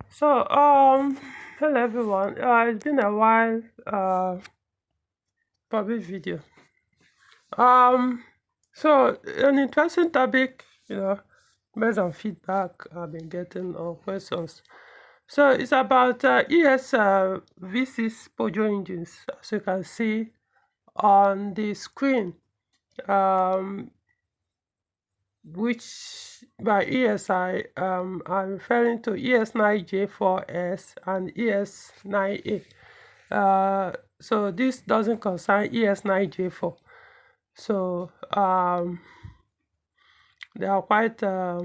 So, hello everyone. It's been a while for this video. Um, so an interesting topic, based on feedback I've been getting or questions. So it's about ES V6 Peugeot engines, as you can see on the screen. Um, which by ESI, I'm referring to ES9J4S and ES9A. So this doesn't concern ES9J4. So there are quite a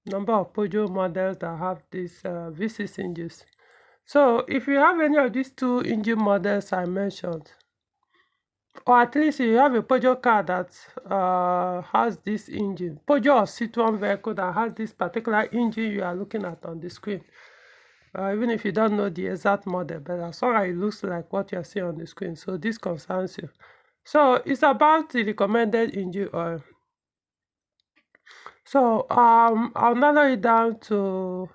number of Peugeot models that have these V6 engines. So if you have any of these two engine models I mentioned, or at least you have a Peugeot car that has this engine, Peugeot or Citroen vehicle that has this particular engine you are looking at on the screen. Even if you don't know the exact model, but as long as it looks like what you're seeing on the screen, so this concerns you. So it's about the recommended engine oil. So I'll narrow it down to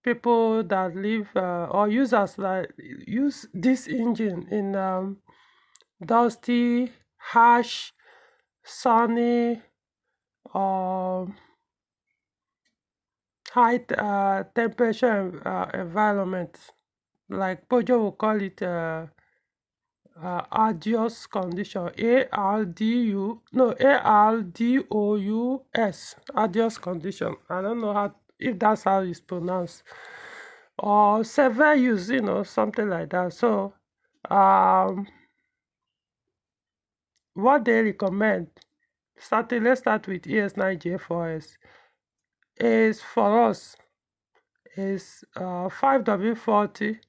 people that live or users that use this engine in dusty, harsh, sunny, um, high temperature environment. Like Peugeot will call it arduous condition. Ardous, arduous condition. I don't know how, if that's how it's pronounced, or severe use, something like that. So what they recommend, let's start with ES9J4S, is for us is 5w-40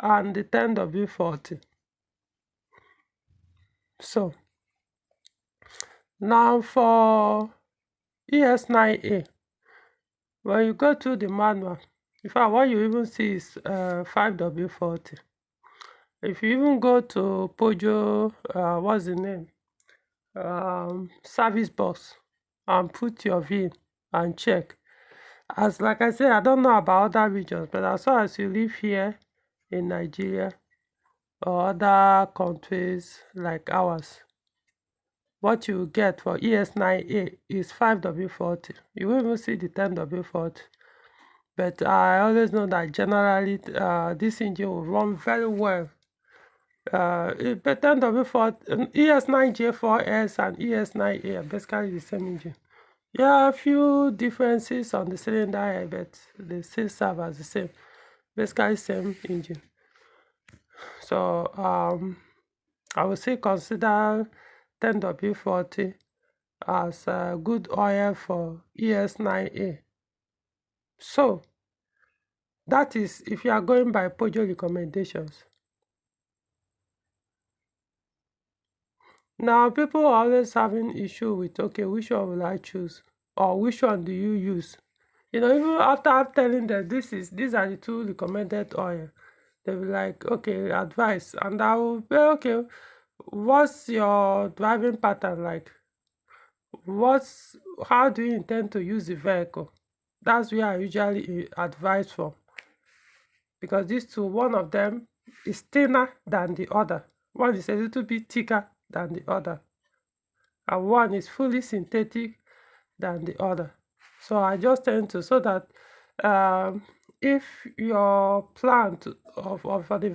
and the 10w-40. So now for ES9A, when you go to the manual, in fact what you even see is 5w-40. If you even go to Peugeot, what's the name, service box, and put your VIN and check, as like I said, I don't know about other regions, but as far as you live here in Nigeria or other countries like ours, what you get for ES9A is 5w-40. You will even see the 10w-40. But I always know that generally this engine will run very well. But 10w-40, ES9J4S and ES9A are basically the same engine. Yeah, a few differences on the cylinder head, but they still serve as the same, basically same engine. So I would say consider 10w-40 as a good oil for ES9A. So that is if you are going by Peugeot recommendations. Now people are always having issue with, okay, which one will I choose, or which one do you use? Even after telling them these are the two recommended oil, they'll be like, okay, advice, and I will be okay. What's your driving pattern like? How do you intend to use the vehicle? That's where I usually advise from, because these two, one of them is thinner than the other. One is a little bit thicker than the other, and one is fully synthetic than the other. So I just tend to, so that if your plan of the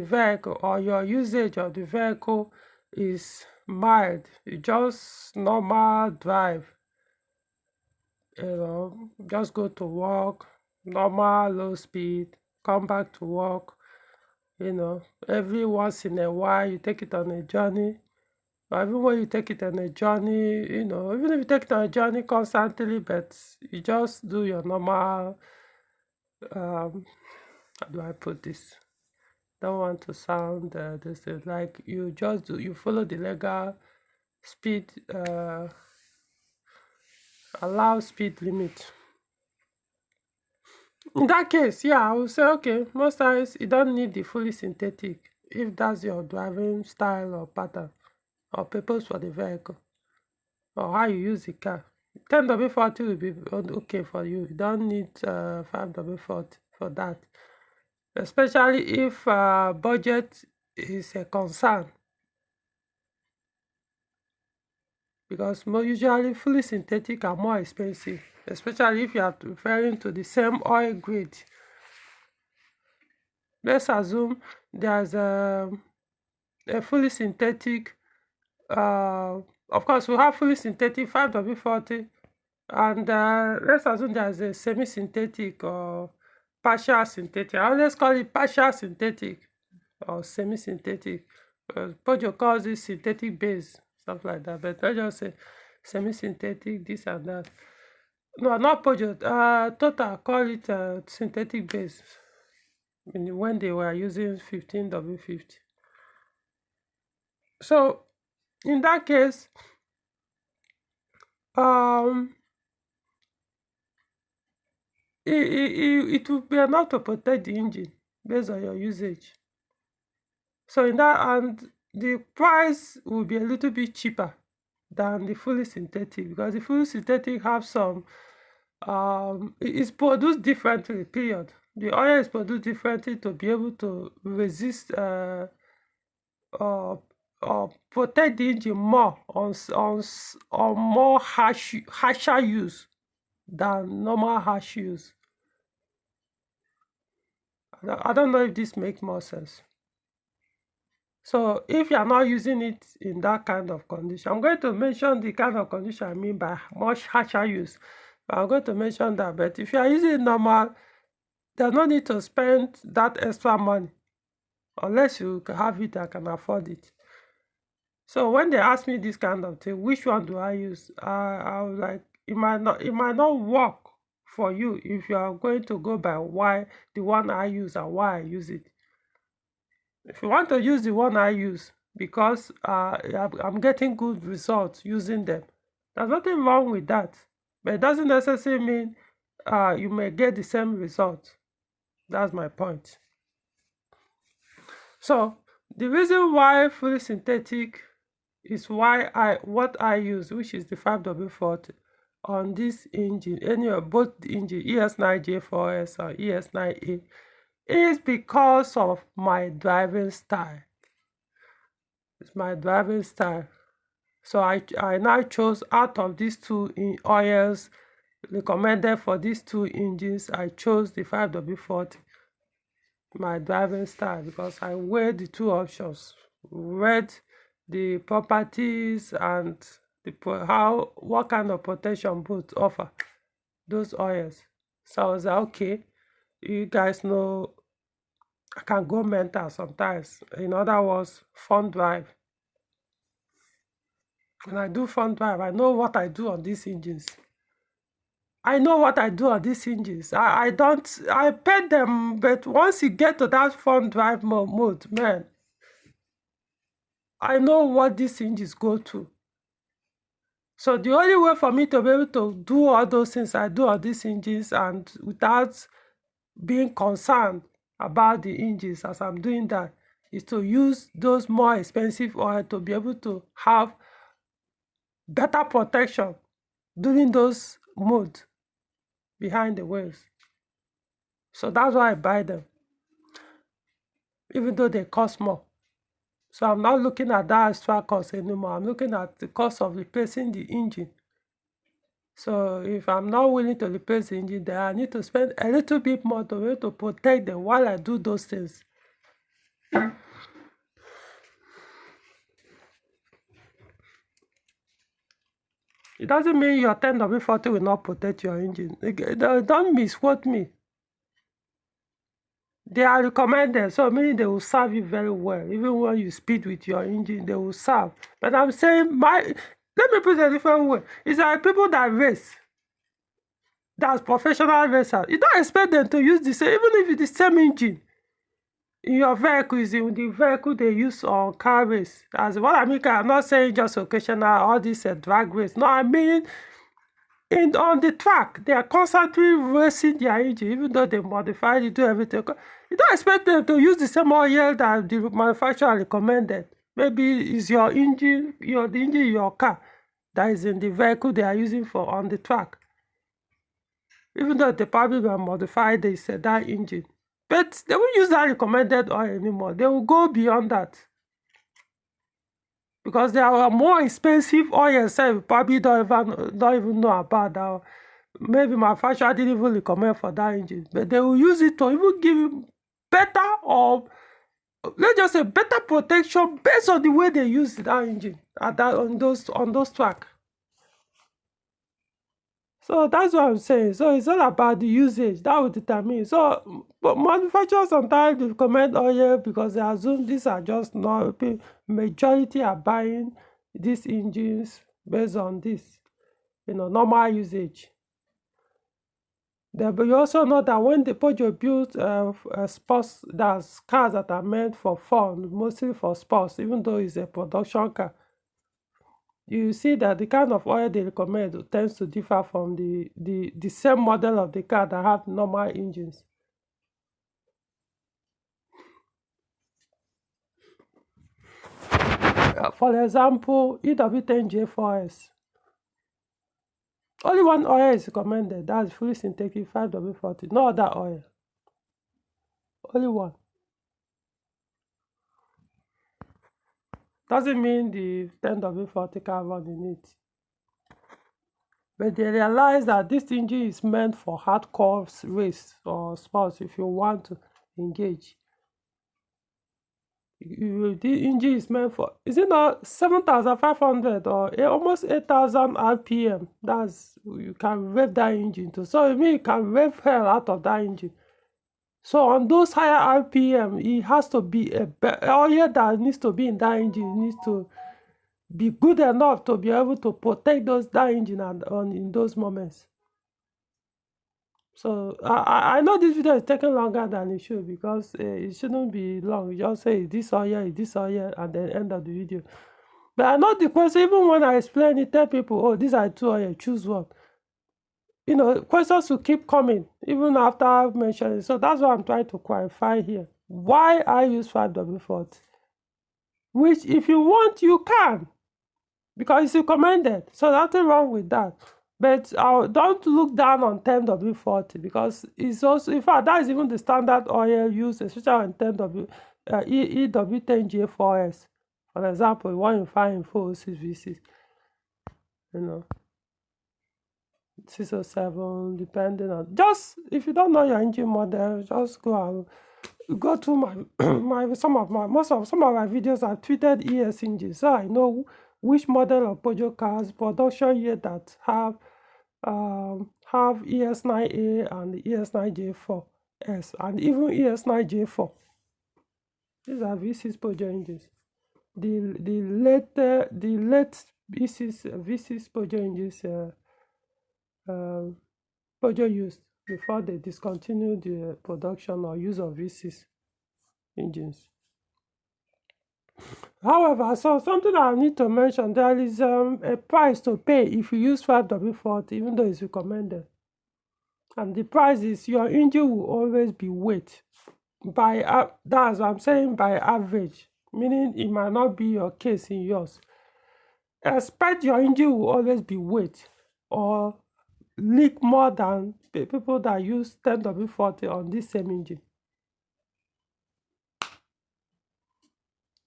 vehicle or your usage of the vehicle is mild, just normal drive, just go to work, normal low speed, come back to work, every once in a while you take it on a journey, or even when you take it on a journey, even if you take it on a journey constantly, but you just do your normal, how do I put this? Don't want to sound this is like you follow the legal speed, allow speed limit. In that case, yeah, I will say, okay, most times you don't need the fully synthetic if that's your driving style or pattern or purpose for the vehicle or how you use the car. 10w-40 will be okay for you. You don't need 5w-40 for that, especially if budget is a concern, because more usually fully synthetic are more expensive, especially if you are referring to the same oil grade. Let's assume there's a fully synthetic, of course we have fully synthetic 5w-40, and let's assume there's a semi-synthetic or partial synthetic. I always call it partial synthetic or semi-synthetic. Peugeot calls it synthetic base, stuff like that, but let's just say semi-synthetic, this and that. No, not Peugeot. Total call it synthetic base when they were using 15w-50. So in that case, it will be enough to protect the engine based on your usage. So in that, and the price will be a little bit cheaper than the fully synthetic, because the fully synthetic have some it's produced differently, period. The oil is produced differently to be able to resist or protect the engine more on more harsher use than normal harsh use. I don't know if this makes more sense. So if you are not using it in that kind of condition, I'm going to mention the kind of condition I mean by much harsher use. But I'm going to mention that. But if you are using it normal, there's no need to spend that extra money unless you have it and can afford it. So when they ask me this kind of thing, which one do I use? I was like, it might not work for you if you are going to go by why the one I use and why I use it. If you want to use the one I use because I'm getting good results using them, there's nothing wrong with that. But it doesn't necessarily mean you may get the same result. That's my point. So the reason why fully synthetic is what I use, which is the 5w-40 on this engine, any of both the engine ES9J4S or ES9A, is because of my driving style. It's my driving style. So I now chose out of these two oils recommended for these two engines, I chose the 5w-40, my driving style, because I weighed the two options, read the properties and what kind of protection both offer those oils. So I was like, okay, you guys know I can go mental sometimes. In other words, fun drive. When I do fun drive, I know what I do on these engines. I know what I do on these engines. I pet them, but once you get to that fun drive mode, man, I know what these engines go through. So the only way for me to be able to do all those things I do on these engines and without being concerned about the engines as I'm doing that is to use those more expensive oil to be able to have better protection during those modes behind the wheels. So that's why I buy them, even though they cost more. So I'm not looking at that extra cost anymore. I'm looking at the cost of replacing the engine. So if I'm not willing to replace the engine, then I need to spend a little bit more to be able to protect them while I do those things. It doesn't mean your 10w-40 will not protect your engine. Don't misquote me. They are recommended, so meaning they will serve you very well. Even when you speed with your engine, they will serve. But I'm saying, let me put it a different way. It's like people that race, that's professional racers. You don't expect them to use the same, even if it's the same engine in your vehicle, is in the vehicle they use on car race. As what I mean, I'm not saying just occasional, all this drag race. No, I mean on the track, they are constantly racing their engine, even though they modify it, do everything. You don't expect them to use the same oil that the manufacturer recommended. Maybe it's your engine, the engine in your car that is in the vehicle they are using for on the track. Even though they probably will modify the sedan engine, but they won't use that recommended oil anymore. They will go beyond that, because there are more expensive oils that you probably don't even know about that. Maybe manufacturer didn't even recommend for that engine, but they will use it to even give you better, or let's just say better protection based on the way they use that engine at that on those track. So that's what I'm saying. So it's all about the usage that will determine. So, but manufacturers sometimes recommend oil because they assume these are just not, majority are buying these engines based on this, normal usage. But you also know that when the Peugeot built sports, that's cars that are meant for fun, mostly for sports, even though it's a production car, you see that the kind of oil they recommend tends to differ from the same model of the car that have normal engines. For example, EW10J4S. Only one oil is recommended, that's fully synthetic 5w-40, no other oil. Only one. Doesn't mean the 10w-40 can run in it. But they realize that this engine is meant for hardcore race or sports if you want to engage. The engine is meant for, is it not 7,500 or almost 8,000 RPM? That's, you can rev that engine to. So you mean you can rev hell out of that engine. So on those higher RPM, it has to be a oil that needs to be in that engine needs to be good enough to be able to protect that engine in those moments. So I know this video is taking longer than it should, because it shouldn't be long. You just say, is this oil, and then end of the video. But I know the question, even when I explain it, tell people, oh, these are two oil, choose one. Questions will keep coming, even after I've mentioned it. So that's what I'm trying to clarify here. Why I use 5w-40? Which, if you want, you can, because it's recommended. So nothing wrong with that. But don't look down on 10w-40, because it's also, in fact, that is even the standard oil used, especially on EW10J4S. For example, the one you find in 406 V6, 607, depending on, just, if you don't know your engine model, just go to some of my videos. I've tweeted ES engines, so I know which model of Peugeot cars, production year, that have ES9A and ES9J4S, and even ES9J4. These are V6 Peugeot engines. The late V6 Peugeot engines Peugeot used before they discontinued the production or use of V6 engines. However, so something I need to mention, there is a price to pay if you use 5w-40, even though it's recommended. And the price is, your engine will always be weight. That's what I'm saying, by average, meaning it might not be your case in yours. Expect your engine will always be weight or leak more than the people that use 10w-40 on this same engine.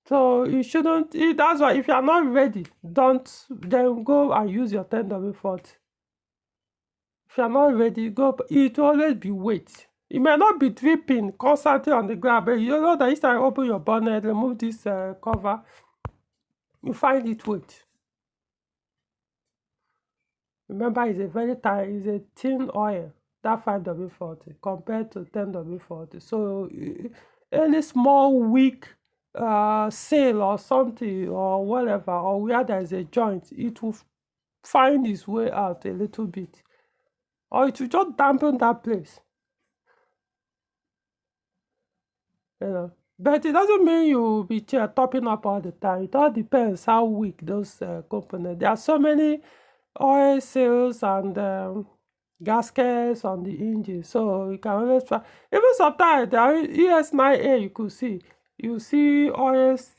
So you shouldn't, that's why if you are not ready, don't then go and use your 10w-40. If you are not ready, it will always be weight. It may not be dripping constantly on the ground, but you know that each time you open your bonnet, remove this cover, you find it weight. Remember, it's a very tight, it's a thin oil, that 5w-40, compared to 10w-40. So any small weak sail or something or whatever, or where there is a joint, it will find its way out a little bit, or it will just dampen that place. But it doesn't mean you will be topping up all the time. It all depends how weak those components. There are so many oil seals and gaskets on the engine, so you can always try. Even sometimes the ES9A, you see oils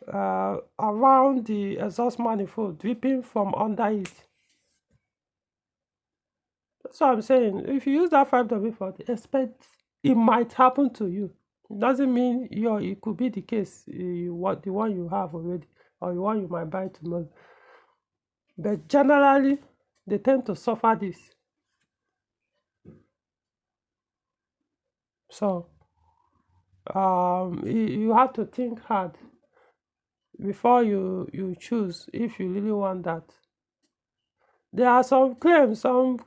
around the exhaust manifold, dripping from under it. That's what I'm saying. If you use that 5w-40, expect it might happen to you. It doesn't mean it could be the case, the one you have already, or the one you might buy tomorrow. But generally, they tend to suffer this. So you have to think hard before you choose if you really want that. There are some claims, some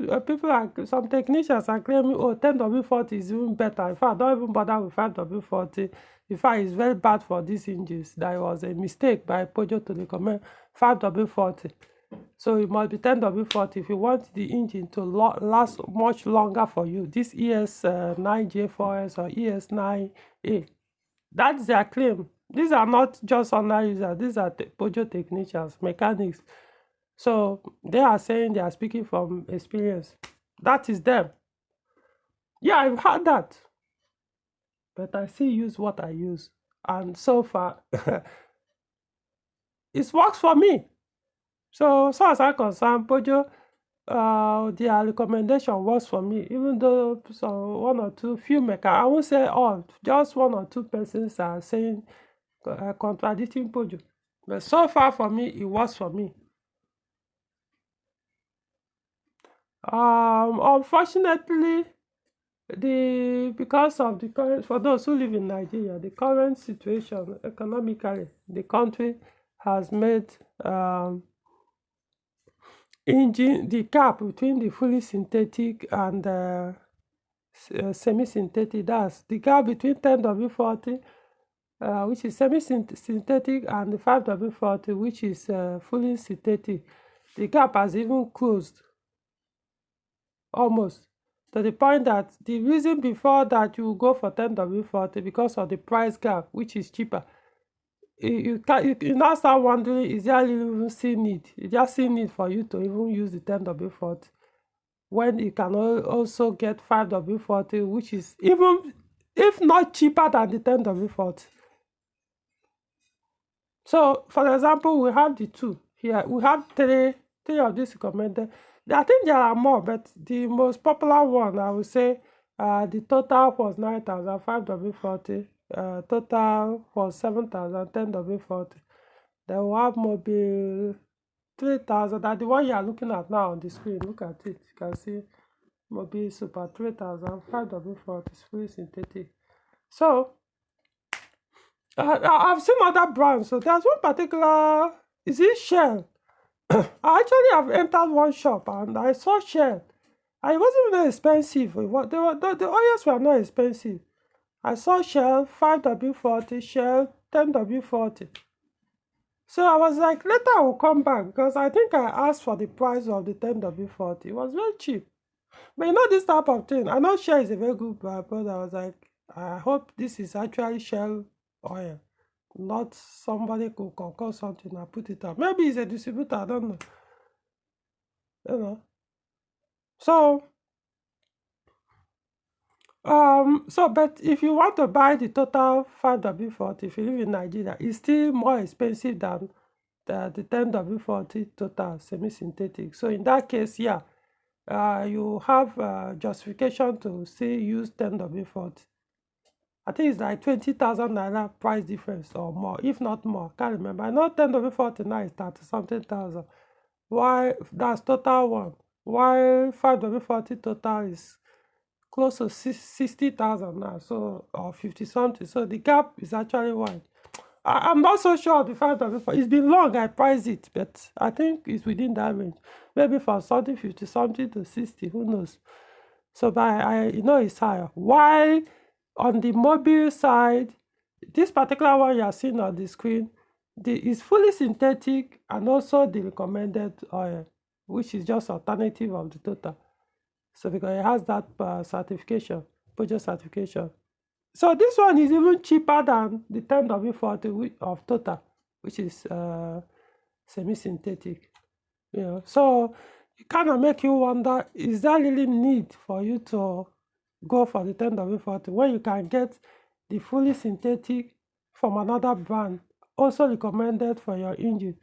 technicians are claiming, oh, 10w-40 is even better. In fact, don't even bother with 5w-40. In fact, it's very bad for these engines. That was a mistake by Peugeot to recommend 5w-40. So it must be 10w-40 if you want the engine to last much longer for you. This ES9J4S or ES9A. That's their claim. These are not just online users. These are Peugeot technicians, mechanics. So they are saying they are speaking from experience. That is them. Yeah, I've had that. But I still use what I use. And so far, it works for me. So as I'm concerned, Peugeot, their recommendation works for me. Even though one or two, few makers, I won't say all, just one or two persons are saying, contradicting Peugeot. But so far for me, it works for me. Unfortunately, because of the current, for those who live in Nigeria, the current situation economically, the country has made the gap between the fully synthetic and semi-synthetic. That's the gap between 10w-40, which is semi-synthetic, and the 5w-40, which is fully synthetic. The gap has even closed almost, to the point that the reason before that you go for 10w-40 because of the price gap, which is cheaper. You now start wondering, is there even still need? Is there still need for you to even use the 10w-40 when you can also get 5w-40, which is even if not cheaper than the 10w-40. So, for example, we have the two here. We have three of these recommended. I think there are more, but the most popular one, I would say, the total was 9,000, 5w-40. Total was 7,000, 10w-40. Then we have Mobile 3,000. That the one you are looking at now on the screen. Look at it. You can see Mobile Super 3,000, 5w-40 is fully synthetic. So I've seen other brands. So there's one particular, is it Shell? I actually have entered one shop and I saw Shell. And it wasn't even expensive. The oils were not expensive. I saw Shell 5w-40, Shell 10w-40. So I was like, later I will come back because I think I asked for the price of the 10w-40. It was very cheap. But you know this type of thing. I know Shell is a very good brand, but I was like, I hope this is actually Shell oil, not somebody could concoct something and put it out. Maybe it's a distributor, I don't know. You know. So but if you want to buy the total 5w-40, if you live in Nigeria, it's still more expensive than the 10w-40 total semi-synthetic. So in that case, yeah, you have justification to say use 10w-40. I think it's like 20,000 Naira price difference or more, if not more. Can't remember. I know 10w-40 now is 30 something thousand. Why that's total one? While 5w-40 total is close to 60,000 now, so or 50 something. So the gap is actually wide. I'm not so sure of the 5w-40. It's been long I priced it, but I think it's within that range. Maybe for something 50 something to 60, who knows? So but I know it's higher. While on the mobile side, this particular one you are seeing on the screen, is fully synthetic and also the recommended oil, which is just alternative of the total. So because it has that certification, Peugeot certification. So this one is even cheaper than the 10w-40 of total, which is semi-synthetic. You know, so it kind of make you wonder, is there really need for you to go for the 10w-40 when you can get the fully synthetic from another brand also recommended for your engine,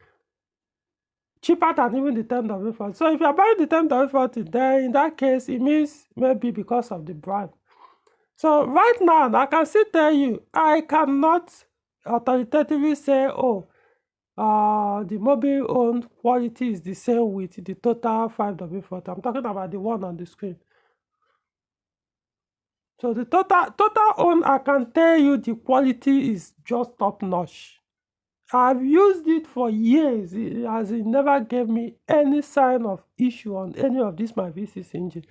cheaper than even the 10w-40. So if you're buying the 10w-40, then in that case, it means maybe because of the brand. So right now, I can still tell you, I cannot authoritatively say, oh, the mobile owned quality is the same with the total 5w-40. I'm talking about the one on the screen. So the total owned, I can tell you the quality is just top notch. I've used it for years, as it never gave me any sign of issue on any of this my V6 engine.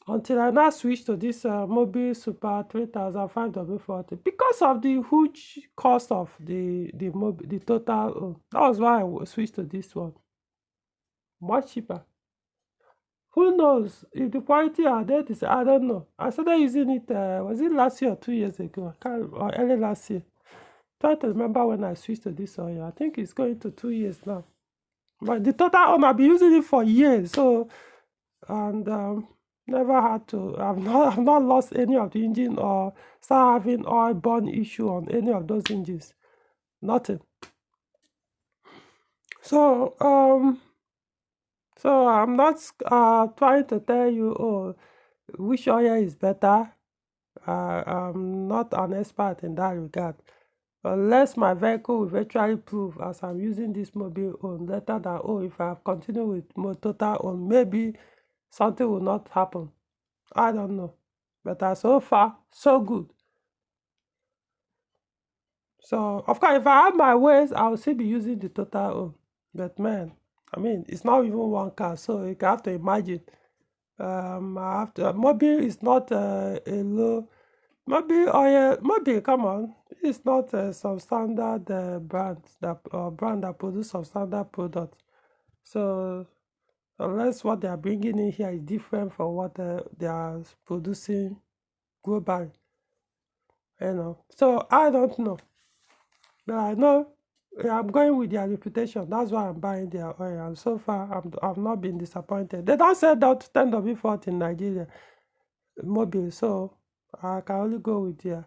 Until I now switched to this Mobile Super 3000 5w-40 because of the huge cost of the total. That was why I switched to this one. Much cheaper. Who knows if the quality are there? I don't know. I started using it. Was it last year or 2 years ago? I can't, or early last year. Try to remember when I switched to this oil. I think it's going to 2 years now. But the total one, I've been using it for years. So, and never had to. I've not lost any of the engine or start having oil burn issue on any of those engines. Nothing. So I'm not trying to tell you, oh, which oil is better. I'm not an expert in that regard. Unless my vehicle will eventually prove, as I'm using this mobile own, later that, oh, if I continue with total own, maybe something will not happen. I don't know. But so far, so good. So, of course, if I have my ways, I'll still be using the total own. But man, I mean, it's not even one car, so you have to imagine. I have to, mobile is not a low. Mobile, come on, it's not some standard brand that produce some standard product. So unless what they are bringing in here is different from what they are producing globally, So I don't know, but I know I'm going with their reputation. That's why I'm buying their oil, and so far I've not been disappointed. They don't sell that 10w-40 in Nigeria, mobile, so I can only go with their.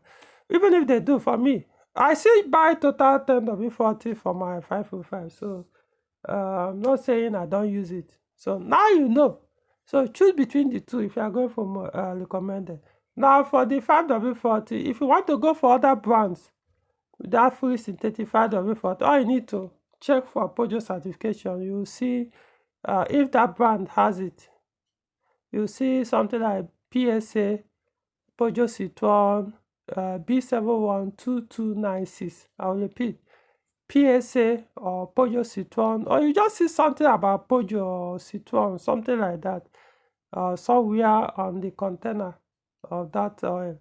Even if they do, for me, I still buy total 10w-40 for my 505. So I'm not saying I don't use it. So now you know. So choose between the two if you are going for more recommended. Now for the 5w-40, if you want to go for other brands with that fully synthetic 5w-40, all you need to check for Peugeot certification. You will see if that brand has it. You see something like PSA, Peugeot Citroën, B712296. I'll repeat, PSA or Peugeot Citroën, or you just see something about Peugeot or Citroën, something like that, somewhere on the container of that oil.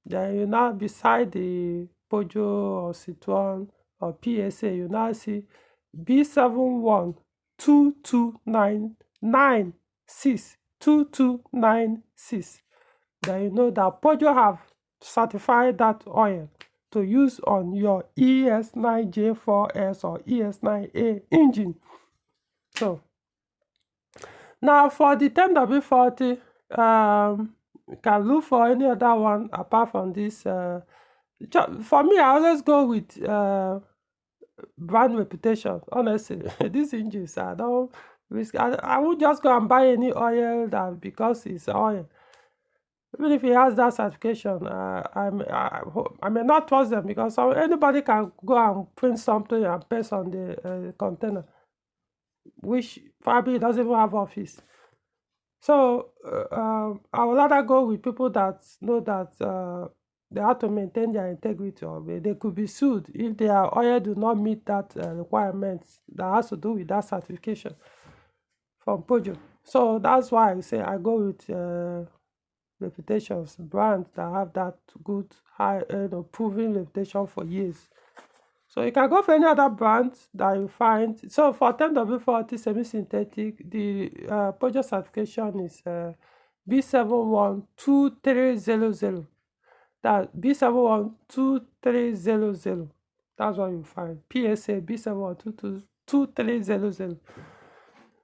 Then you now beside the Peugeot or Citroën or PSA, you now see B712296. 2296. Then you know that Peugeot have certified that oil to use on your ES9J4S or ES9A engine. So now for the 10w-40, you can look for any other one apart from this. For me, I always go with brand reputation. Honestly, these engines, I don't risk. I would just go and buy any oil that because it's oil. Even if he has that certification, I may not trust them because anybody can go and print something and paste on the container, which probably doesn't even have office. So I would rather go with people that know that they have to maintain their integrity, or they could be sued if their oil do not meet that requirements that has to do with that certification from Peugeot. So that's why I say I go with reputations, brands that have that good high proven reputation for years. So you can go for any other brand that you find. So for 10w-40 semi-synthetic, the Peugeot certification is B712300. That B712300. That's what you find. PSA B712300.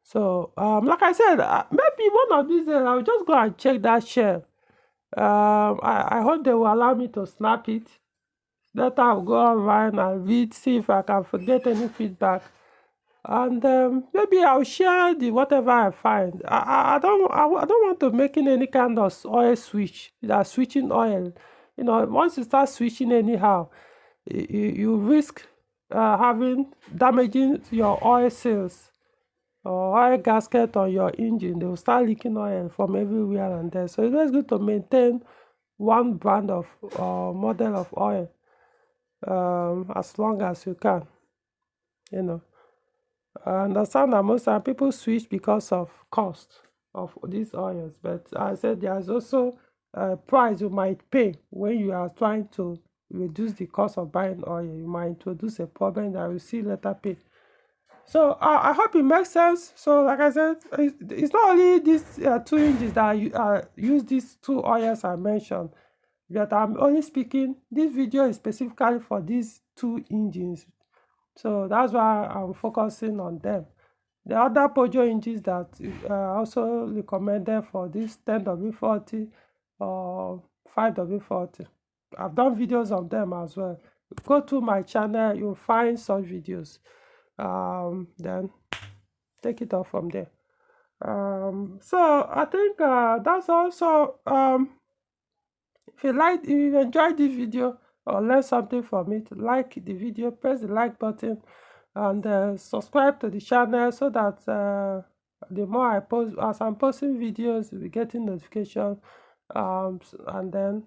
So like I said, maybe one of these days I'll just go and check that shell. I hope they will allow me to snap it Later I'll go online and read, see if I can forget any feedback. And maybe I'll share the whatever I find. I don't want to making any kind of oil switch. That switching oil, once you start switching anyhow, you risk having damaging your oil seals or oil gasket on your engine. They will start leaking oil from everywhere and there. So it's always good to maintain one brand of model of oil as long as you can. I understand that most time people switch because of cost of these oils, but I said there's also a price you might pay when you are trying to reduce the cost of buying oil. You might introduce a problem that you see later pay. So I hope it makes sense. So like I said, it's not only these two engines that use these two oils I mentioned, but I'm only speaking, this video is specifically for these two engines. So that's why I'm focusing on them. The other Peugeot engines that also recommended for this 10w-40 or 5w-40. I've done videos on them as well. Go to my channel, you'll find such videos. Then take it off from there. So I think that's also if you enjoyed this video or learned something from it, like the video, press the like button, and subscribe to the channel so that the more I post, as I'm posting videos, you'll be getting notification. And then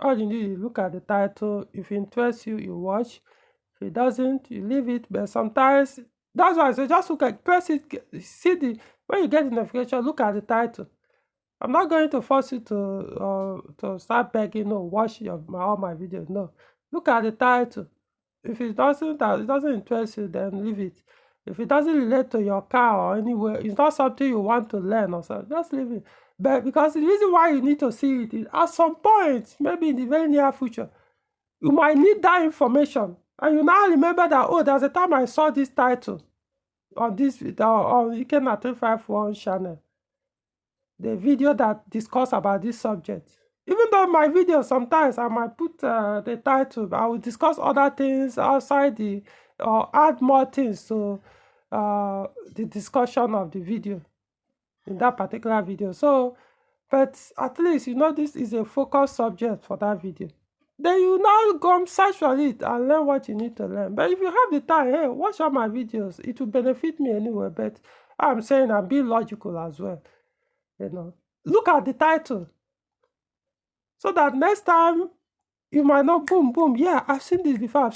all you need is look at the title. If it interests you, you watch. If it doesn't, you leave it. But sometimes that's why I say just look at, press it, when you get the notification, look at the title. I'm not going to force you to start begging or watch all my videos. No, look at the title. If it doesn't interest you, then leave it. If it doesn't relate to your car or anywhere, it's not something you want to learn or something, just leave it. But because the reason why you need to see it is at some point, maybe in the very near future, you might need that information. And you now remember that, oh, there's a time I saw this title on this on Ikenna 351 channel. The video that discuss about this subject. Even though my video sometimes I might put the title, I will discuss other things outside or add more things to the discussion of the video in that particular video. So, but at least this is a focused subject for that video. Then you now go search for it and learn what you need to learn. But if you have the time, hey, watch all my videos. It will benefit me anyway. But I'm saying I'm being logical as well. Look at the title so that next time you might not boom, yeah, I've seen this before.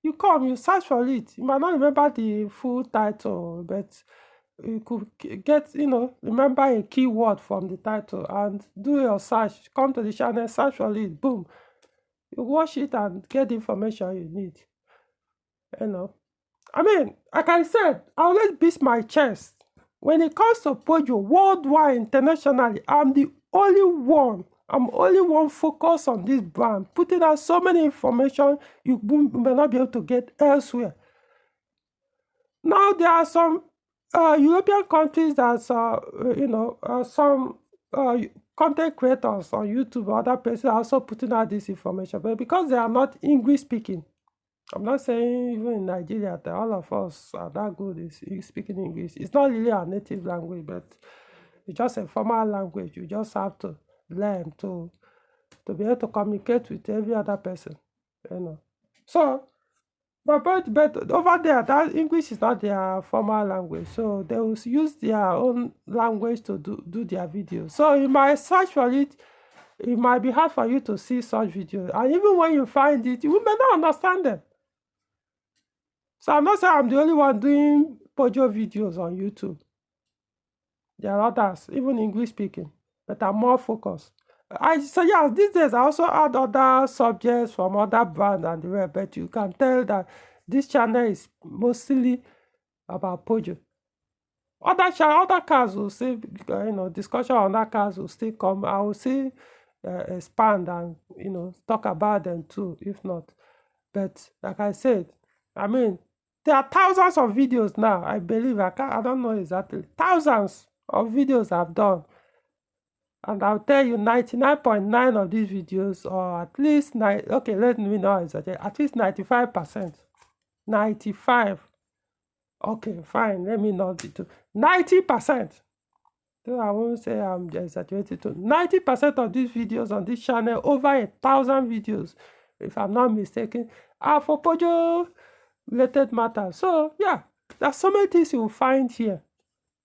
You come, you search for it. You might not remember the full title, but you could get, remember a keyword from the title and do your search. Come to the channel, search for it, boom. You watch it and get the information you need. I mean, like I said, I always beat my chest. When it comes to Peugeot, worldwide, internationally, I'm the only one. I'm only one focused on this brand, putting out so many information you may not be able to get elsewhere. Now, there are some European countries that, some content creators on YouTube or other places are also putting out this information, but because they are not English speaking, I'm not saying even in Nigeria that all of us are that good in speaking English. It's not really our native language, but it's just a formal language. You just have to learn to be able to communicate with every other person, So, but over there, that English is not their formal language, so they will use their own language to do their videos. So you might search for it. It might be hard for you to see such videos, and even when you find it, you may not understand them. So I'm not saying I'm the only one doing Peugeot videos on YouTube. There are others, even English speaking, but I'm more focused. So yeah, these days I also add other subjects from other brands and the rest, but you can tell that this channel is mostly about Peugeot. Other cars will still, discussion on other cars will still come. I will still expand and, talk about them too, if not. But like I said, I mean, there are thousands of videos now, I believe. I don't know exactly. Thousands of videos I've done And I'll tell you 99.9 of these videos, or at least okay, let me not exaggerate, at least 95%. 95. Okay, fine. Let me not be too. 90%. So I won't say I'm exaggerating too. 90% of these videos on this channel, over 1,000 videos, if I'm not mistaken, are for Peugeot related matters. So yeah, there's so many things you'll find here.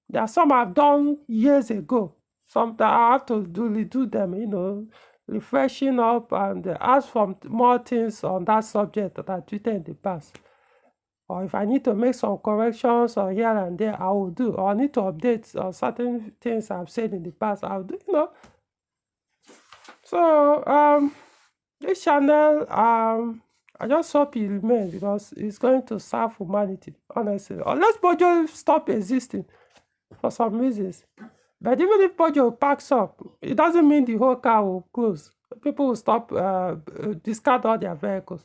There are some I've done years ago. Some that I have to do them, you know, refreshing up and ask for more things on that subject that I tweeted in the past. Or if I need to make some corrections or here and there, I will do. Or I need to update certain things I've said in the past, I'll do, you know. So this channel, I just hope it remains because it's going to serve humanity, honestly. Unless Peugeot stop existing for some reasons. But even if Peugeot packs up, it doesn't mean the whole car will close. People will stop, discard all their vehicles.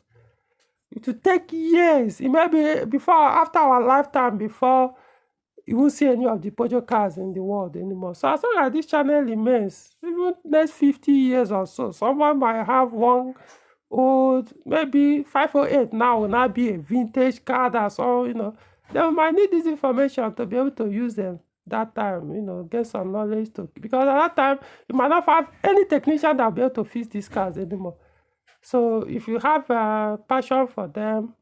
It will take years. It may be after our lifetime, before you won't see any of the Peugeot cars in the world anymore. So as long as this channel remains, even next 50 years or so, someone might have one old, maybe 508 now will not be a vintage car that's all, you know. They might need this information to be able to use them that time, you know, get some knowledge to, because at that time, you might not have any technician that will be able to fix these cars anymore. So if you have a passion for them,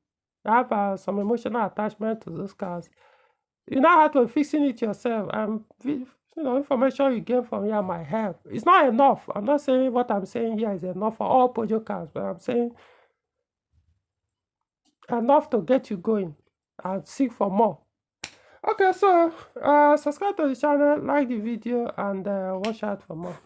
you have some emotional attachment to those cars, you now have to fixing it yourself. And you know, information you get from here might help. It's not enough. I'm not saying what I'm saying here is enough for all Peugeot cars, but I'm saying enough to get you going and seek for more. Okay, so subscribe to the channel, like the video, and watch out for more.